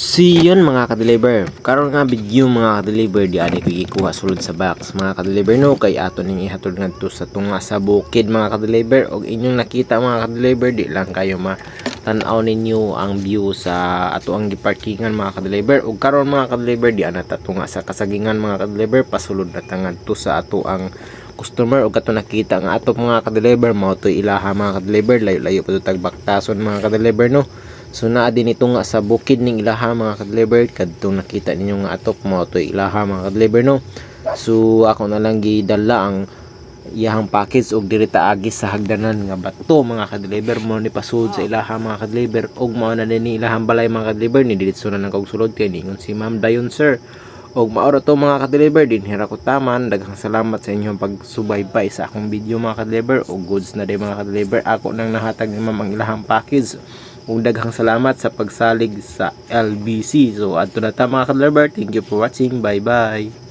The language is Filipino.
Si yun mga ka-deliver, karon nga video mga ka-deliver di ani kuha sulod sa box mga ka-deliver no, kay ato ning ihatod ngadto sa tunga sa bukid mga ka-deliver. Og inyong nakita mga ka-deliver, di lang kayo tan-aw ninyo ang view sa ato ang giparkingan mga ka-deliver. Og karon mga ka-deliver di ana ta tunga sa kasagingan mga ka-deliver, pasulod na ta ngadto sa ato ang customer. Og ato nakita nga ato mga ka-deliver mao to ilaha mga ka-deliver, layo-layo pa to tagbaktason mga ka-deliver no. So naa din ito nga sa bukid ning ilaha mga ka-deliver, kadtong nakita ninyo nga atok mo to ilaha mga ka-deliver no. So ako na lang gidala ang iyahang package og diri ta agi sa hagdanan nga bato mga ka-deliver mo ni pasud sa ilaha mga ka-deliver. Og mao na din ilahang balay mga ka-deliver, ni diretso na nang kog sulod kay ningon si Ma'am Dayon sir. Og maoro to mga ka-deliver, din hira ko taman. Daghang salamat sa inyong pagsubaybay sa akong video mga ka-deliver. Og goods na din mga ka-deliver, ako nang nahatag ni Ma'am ang ilahang package. Ug daghang salamat sa pagsalig sa LBC. So adto na ta mga ka-deliver, thank you for watching, bye bye.